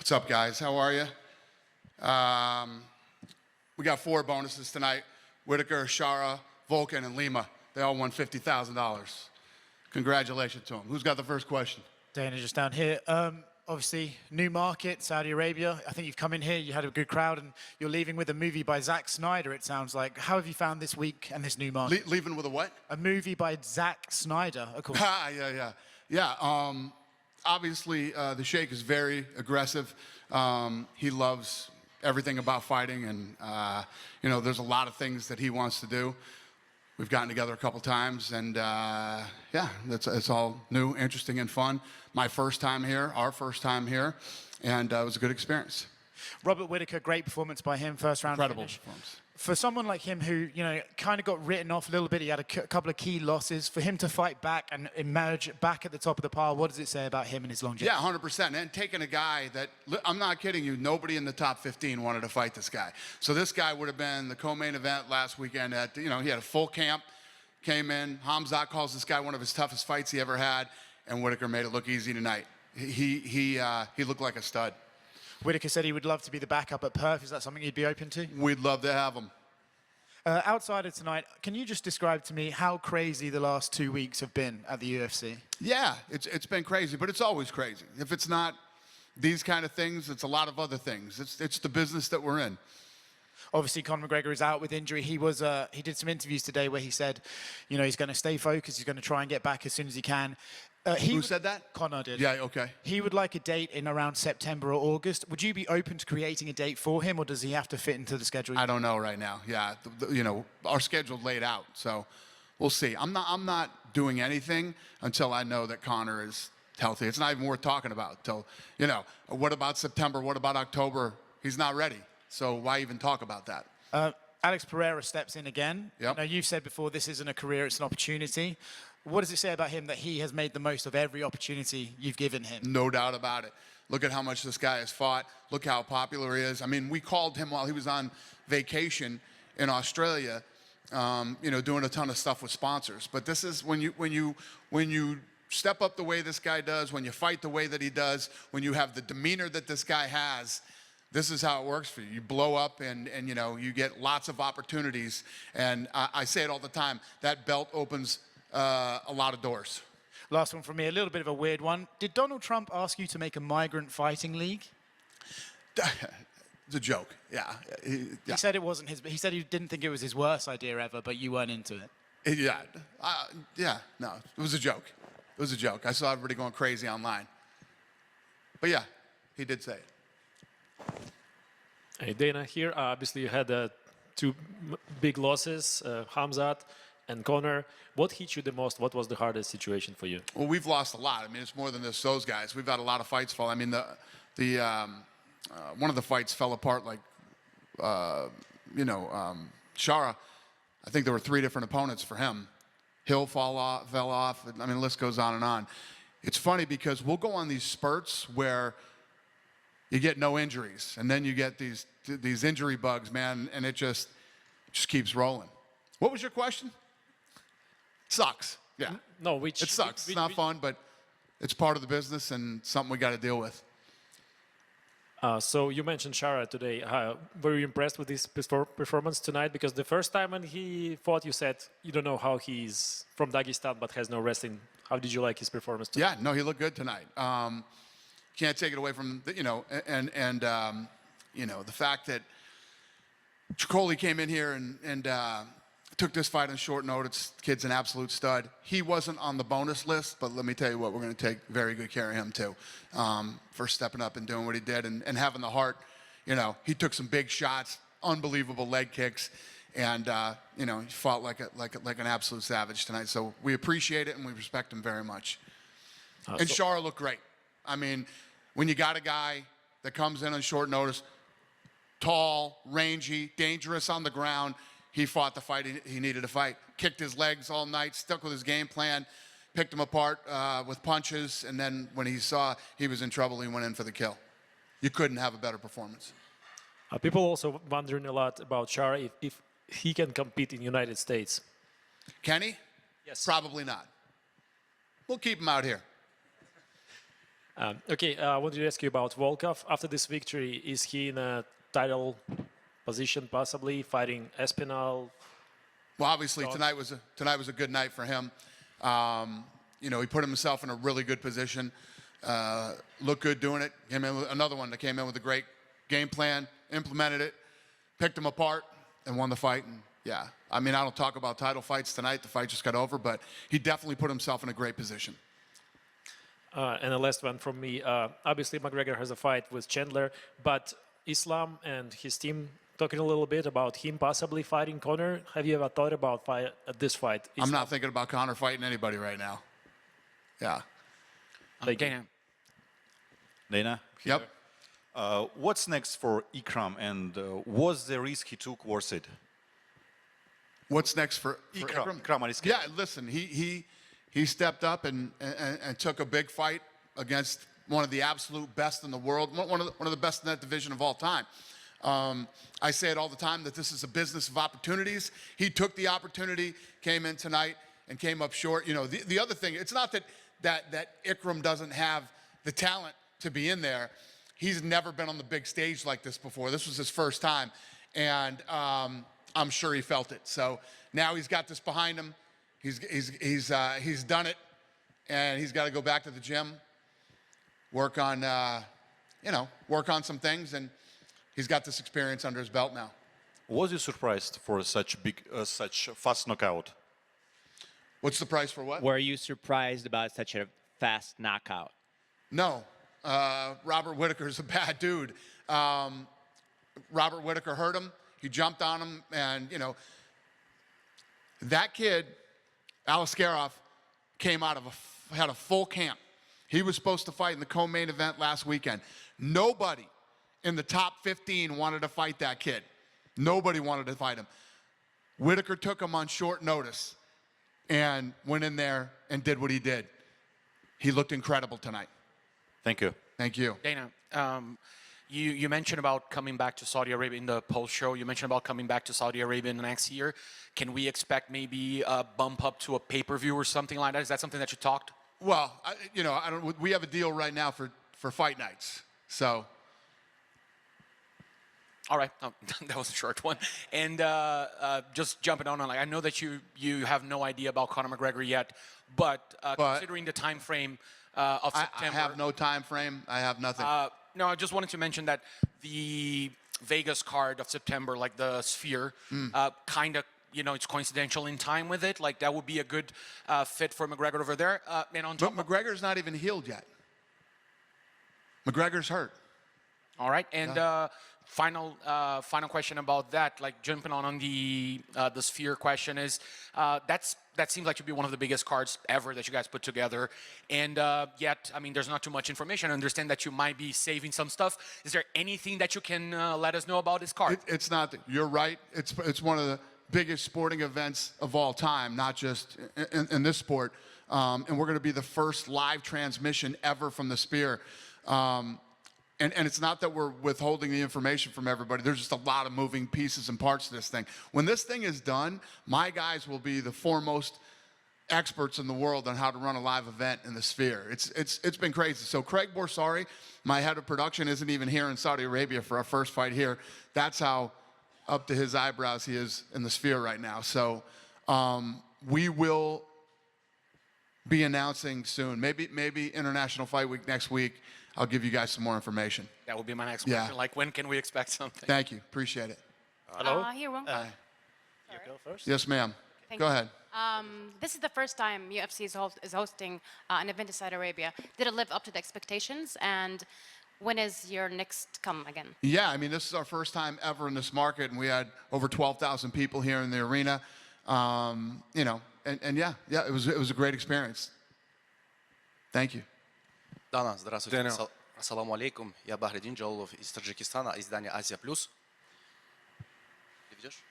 What's up, guys? How are you? We got 4 bonuses tonight. Whittaker, Shara, Volkan, and Lima. They all won $50,000. Congratulations to them. Who's got the first question? Dana, just down here. Obviously, new market, Saudi Arabia. I think you've come in here, you had a good crowd, and you're leaving with a movie by Zack Snyder, it sounds like. How have you found this week and this new market? Leaving with a what? A movie by Zack Snyder, of course. Yeah. Obviously, the Sheikh is very aggressive. He loves everything about fighting, and you know, there's a lot of things that he wants to do. We've gotten together a couple times, and yeah, it's all new, interesting, and fun. My first time here, our first time here, and it was a good experience. Robert Whittaker, great performance by him, first round Incredible finish. performance. For someone like him who, you know, kind of got written off a little bit, he had a couple of key losses. For him to fight back and emerge back at the top of the pile, what does it say about him and his longevity? Yeah, 100%. And taking a guy that, I'm not kidding you, nobody in the top 15 wanted to fight this guy. So this guy would have been the co-main event last weekend at, you know, he had a full camp, came in. Hamzat calls this guy one of his toughest fights he ever had, and Whittaker made it look easy tonight. He looked like a stud. Whittaker said he would love to be the backup at Perth. Is that something you'd be open to? We'd love to have him. Outside of tonight, can you just describe to me how crazy the last 2 weeks have been at the UFC? Yeah, it's been crazy, but it's always crazy. If it's not these kind of things, it's a lot of other things. It's the business that we're in. Obviously, Conor McGregor is out with injury. He did some interviews today where he said, you know, he's going to stay focused. He's going to try and get back as soon as he can. Who said that? Conor did. Yeah, okay. He would like a date in around September or August. Would you be open to creating a date for him, or does he have to fit into the schedule? I don't know right now. Yeah, you know, our schedule's laid out, so we'll see. I'm not doing anything until I know that Conor is healthy. It's not even worth talking about till, you know, what about September? What about October? He's not ready, so why even talk about that? Alex Pereira steps in again. Yep. Now, you've said before this isn't a career, it's an opportunity. What does it say about him that he has made the most of every opportunity you've given him? No doubt about it. Look at how much this guy has fought. Look how popular he is. I mean, we called him while he was on vacation in Australia, you know, doing a ton of stuff with sponsors. But this is when you step up the way this guy does, when you fight the way that he does, when you have the demeanor that this guy has, this is how it works for you. You blow up and you know, you get lots of opportunities. And I say it all the time, that belt opens a lot of doors. Last one from me, a little bit of a weird one. Did Donald Trump ask you to make a migrant fighting league? It's a joke, yeah. He said it wasn't his, he said he didn't think it was his worst idea ever, but you weren't into it. No, it was a joke. It was a joke. I saw everybody going crazy online. But yeah, he did say it. Hey, Dana here. Obviously, you had 2 big losses, Hamzat and Conor. What hit you the most? What was the hardest situation for you? Well, we've lost a lot. I mean, it's more than just those guys. We've had a lot of fights fall. I mean, one of the fights fell apart like, you know, Shara. I think there were 3 different opponents for him. Hill fell off. I mean, the list goes on and on. It's funny because we'll go on these spurts where you get no injuries, and then you get these injury bugs, man, and it just keeps rolling. What was your question? Sucks. Yeah. No, it sucks. It's not fun, but it's part of the business and something we got to deal with. So you mentioned Shara today. Were you impressed with his performance tonight? Because the first time when he fought, you said you don't know how he's from Dagestan but has no wrestling. How did you like his performance tonight? Yeah, no, he looked good tonight. Can't take it away from you know, and you know, the fact that Tricoli came in here and took this fight on short notice. Kid's an absolute stud. He wasn't on the bonus list, but let me tell you what, we're going to take very good care of him too, for stepping up and doing what he did and having the heart. You know, he took some big shots, unbelievable leg kicks, and you know, he fought like an absolute savage tonight. So we appreciate it and we respect him very much. And Shara looked great. I mean, when you got a guy that comes in on short notice, tall, rangy, dangerous on the ground, he fought the fight he needed to fight. Kicked his legs all night, stuck with his game plan, picked him apart with punches, and then when he saw he was in trouble, he went in for the kill. You couldn't have a better performance. People also wondering a lot about Shara if he can compete in the United States. Can he? Yes. Probably not. We'll keep him out here. Okay, I wanted to ask you about Volkov. After this victory, is he in a title position, possibly fighting Espinal? Well, obviously tonight was a good night for him. You know, he put himself in a really good position. Looked good doing it. Came in with another one that came in with a great game plan, implemented it, picked him apart, and won the fight. And yeah, I mean, I don't talk about title fights tonight. The fight just got over, but he definitely put himself in a great position. And the last one from me. Obviously, McGregor has a fight with Chandler, but Islam and his team talking a little bit about him possibly fighting Conor. Have you ever thought about this fight? I'm not thinking about Conor fighting anybody right now. Yeah. Dana. Dana? Yep. What's next for Ikram, and was the risk he took worth it? What's next for Ikram Aliskerov. Yeah, listen, he stepped up and took a big fight against one of the absolute best in the world, one of the best in that division of all time. I say it all the time that this is a business of opportunities. He took the opportunity, came in tonight, and came up short. You know, the other thing, it's not that Ikram doesn't have the talent to be in there. He's never been on the big stage like this before. This was his first time, and I'm sure he felt it. So now he's got this behind him. He's done it, and he's got to go back to the gym, work on some things, and he's got this experience under his belt now. Was you surprised for such fast knockout? What's the price for what? Were you surprised about such a fast knockout? No. Robert Whittaker's a bad dude. Robert Whittaker hurt him. He jumped on him, and, you know, that kid, Aliskerov, came out of had a full camp. He was supposed to fight in the co-main event last weekend. Nobody in the top 15 wanted to fight that kid. Nobody wanted to fight him. Whittaker took him on short notice and went in there and did what he did. He looked incredible tonight. Thank you. Thank you. Dana, you mentioned about coming back to Saudi Arabia in the post show. You mentioned about coming back to Saudi Arabia in the next year. Can we expect maybe a bump up to a pay-per-view or something like that? Is that something that you talked? Well, we have a deal right now for fight nights. So. All right, that was a short one. And just jumping on, like, I know that you have no idea about Conor McGregor yet, but considering the time frame of September, I have no time frame. I have nothing. No, I just wanted to mention that the Vegas card of September, like the Sphere, kind of, you know, it's coincidental in time with it. Like, that would be a good fit for McGregor over there. And on top, but McGregor's not even healed yet. McGregor's hurt. All right, and final question about that, like jumping on the Sphere question is, that seems like to be one of the biggest cards ever that you guys put together, and yet, I mean, there's not too much information. I understand that you might be saving some stuff. Is there anything that you can let us know about this card? It's not. You're right. It's one of the biggest sporting events of all time, not just in this sport, and we're going to be the first live transmission ever from the Sphere. And it's not that we're withholding the information from everybody. There's just a lot of moving pieces and parts to this thing. When this thing is done, my guys will be the foremost experts in the world on how to run a live event in the Sphere. It's been crazy. So Craig Borsari, my head of production, isn't even here in Saudi Arabia for our first fight here. That's how up to his eyebrows he is in the Sphere right now. So we will be announcing soon. Maybe International Fight Week next week. I'll give you guys some more information. That would be my next question. Like, when can we expect something? Thank you. Appreciate it. Hello? Here, one. You go first. Yes, ma'am. Thank Go you. ahead. This is the first time UFC is hosting an event in Saudi Arabia. Did it live up to the expectations? And when is your next come again? Yeah, I mean, this is our first time ever in this market, and we had over 12,000 people here in the arena. You know, and yeah, it was a great experience. Thank you. Дана, здравствуйте. Ассаламу алейкум. Я Бахредин Джалов из Таджикистана, издание Азия Плюс. Ты ведешь?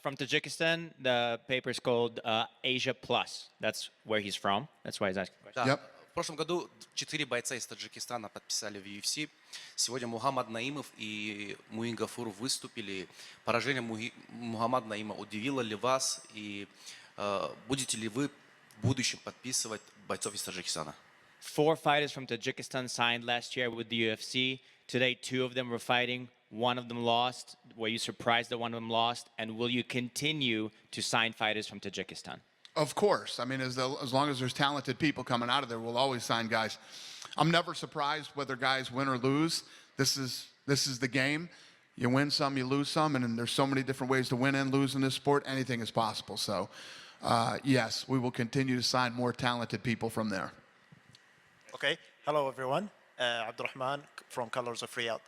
From Tajikistan, the paper is called Asia Plus. That's where he's from. That's why he's asking questions. Да. Yep. В прошлом году 4 бойца из Таджикистана подписали в UFC. Сегодня Мухаммад Наимов и Муин Гафуров выступили. Поражение Мухаммада Наима удивило ли вас? И будете ли вы в будущем подписывать бойцов из Таджикистана? 4 fighters from Tajikistan signed last year with the UFC. Today, 2 of them were fighting. 1 of them lost. Were you surprised that 1 of them lost? And will you continue to sign fighters from Tajikistan? Of course. I mean, as long as there's talented people coming out of there, we'll always sign guys. I'm never surprised whether guys win or lose. This is the game. You win some, you lose some, and there's so many different ways to win and lose in this sport. Anything is possible. So, yes, we will continue to sign more talented people from there. Okay. Hello, everyone. Abdurrahman from Colors of Riyadh.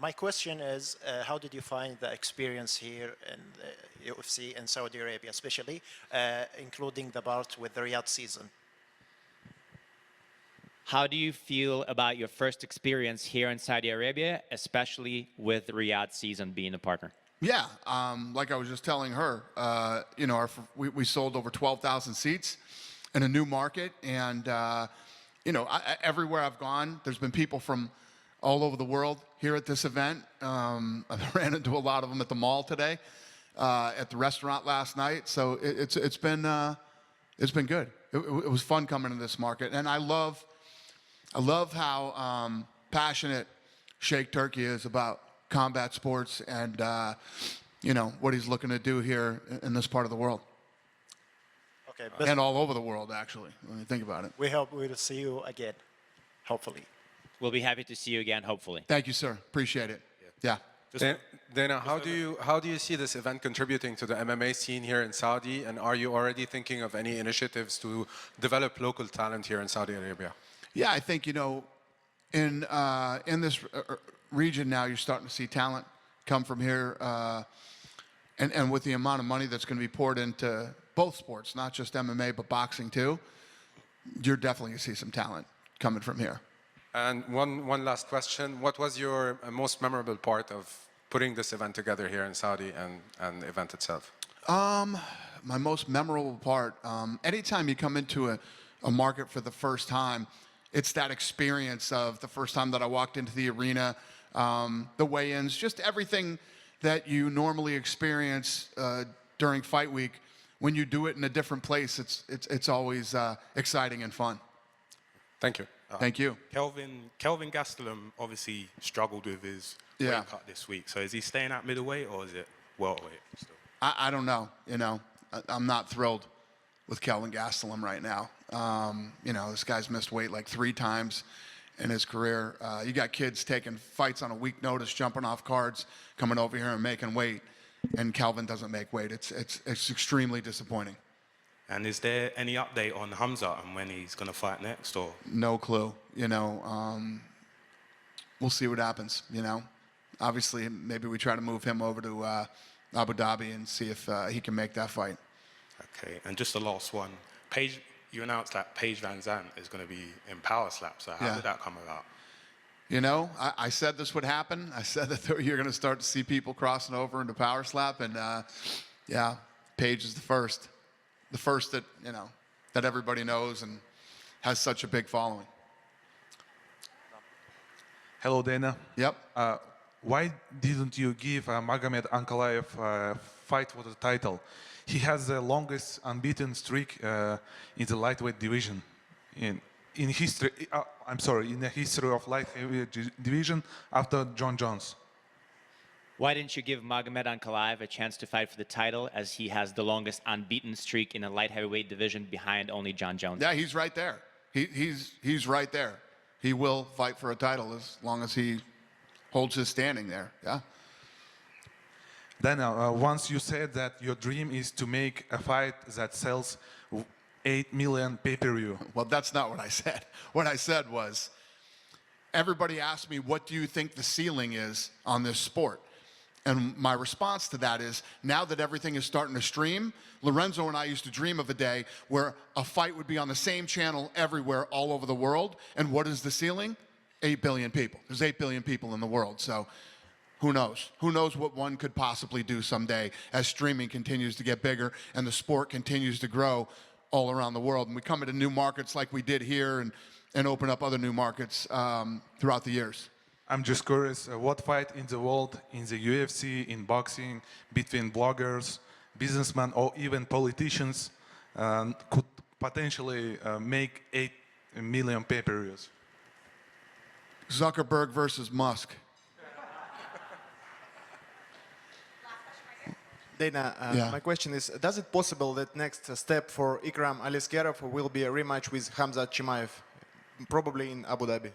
My question is, how did you find the experience here in the UFC in Saudi Arabia, especially, including the part with the Riyadh season? How do you feel about your first experience here in Saudi Arabia, especially with Riyadh season being a partner? Yeah, like I was just telling her, you know, we sold over 12,000 seats in a new market, and you know, everywhere I've gone, there's been people from all over the world here at this event. I ran into a lot of them at the mall today, at the restaurant last night. So it's been good. It was fun coming to this market, and I love how passionate Sheikh Turkey is about combat sports and you know what he's looking to do here in this part of the world. Okay, and all over the world, actually, when you think about it. we hope we'll see you again, hopefully. We'll be happy to see you again, hopefully. Thank you, sir. Appreciate it. Yeah. Dana, how do you see this event contributing to the MMA scene here in Saudi? And are you already thinking of any initiatives to develop local talent here in Saudi Arabia? Yeah, I think, you know, in this region now, you're starting to see talent come from here. And with the amount of money that's going to be poured into both sports, not just MMA, but boxing too, you're definitely going to see some talent coming from here. And one last question. What was your most memorable part of putting this event together here in Saudi and the event itself? My most memorable part, anytime you come into a market for the first time, it's that experience of the first time that I walked into the arena, the weigh-ins, just everything that you normally experience during fight week. When you do it in a different place, it's always exciting and fun. Thank you. Thank you. Kelvingastelum obviously struggled with his weight cut this week. So is he staying at middleweight or is it welterweight still? I don't know. You know, I'm not thrilled with Kelvingastelum right now. You know, this guy's missed weight like 3 times in his career. You got kids taking fights on a week notice, jumping off cards, coming over here and making weight, and Kelvin doesn't make weight. It's extremely disappointing. And is there any update on Hamza and when he's going to fight next? Or no clue. You know, we'll see what happens. You know, obviously, maybe we try to move him over to Abu Dhabi and see if he can make that fight. Okay, and just the last one. You announced that Paige Van Zandt is going to be in Power Slap. So how did that come about? You know, I said this would happen. I said that you're going to start to see people crossing over into Power Slap, and yeah, Paige is the first that, you know, that everybody knows and has such a big following. Hello, Dana. Yep. Why didn't you give Magomed Ankalaev a fight for the title? He has the longest unbeaten streak in the lightweight division in history. In the history of light heavyweight division after John Jones. Why didn't you give Magomed Ankalaev a chance to fight for the title, as he has the longest unbeaten streak in the light heavyweight division behind only John Jones? Yeah, he's right there. He's right there. He will fight for a title as long as he holds his standing there. Yeah. Then once you said that your dream is to make a fight that sells 8 million pay-per-view. Well, that's not what I said. What I said was, everybody asked me, what do you think the ceiling is on this sport? And my response to that is, now that everything is starting to stream, Lorenzo and I used to dream of a day where a fight would be on the same channel everywhere, all over the world. And what is the ceiling? 8 billion people. There's 8 billion people in the world. So who knows? Who knows what one could possibly do someday as streaming continues to get bigger and the sport continues to grow all around the world. And we come into new markets like we did here and open up other new markets throughout the years. I'm just curious, what fight in the world, in the UFC, in boxing, between bloggers, businessmen, or even politicians could potentially make 8 million pay-per-views. Zuckerberg versus Musk. Dana, Yeah. my question is, does it possible that next step for Ikram Aliskerov will be a rematch with Khamzat Chimaev, probably in Abu Dhabi?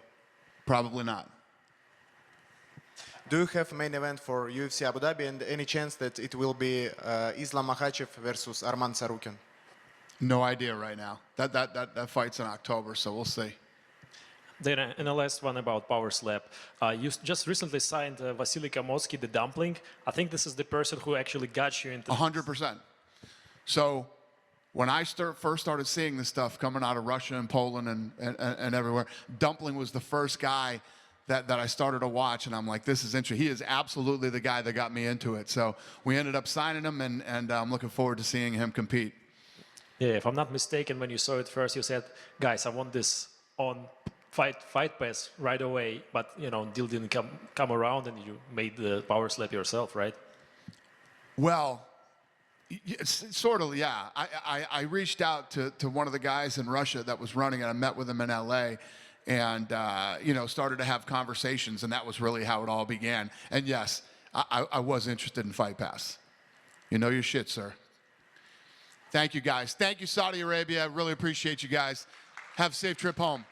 Probably not. Do you have a main event for UFC Abu Dhabi and any chance that it will be Islam Makhachev versus Arman Sarukian? No idea right now. That fight's in October, so we'll see. Then, and the last one about Power Slap. You just recently signed Vasily Kamotsky, the dumpling. I think this is the person who actually got you into 100%. So when I first started seeing this stuff coming out of Russia and Poland and everywhere, Dumpling was the first guy that I started to watch, and I'm like, this is interesting. He is absolutely the guy that got me into it. So we ended up signing him, and I'm looking forward to seeing him compete. Yeah, if I'm not mistaken, when you saw it first, you said, guys, I want this on Fight Pass right away, but you know, deal didn't come around, and you made the Power Slap yourself, right? Well, sort of, yeah. I reached out to one of the guys in Russia that was running it. I met with him in LA, and you know, started to have conversations, and that was really how it all began. And yes, I was interested in Fight Pass. You know your shit, sir. Thank you, guys. Thank you, Saudi Arabia. Really appreciate you guys. Have a safe trip home.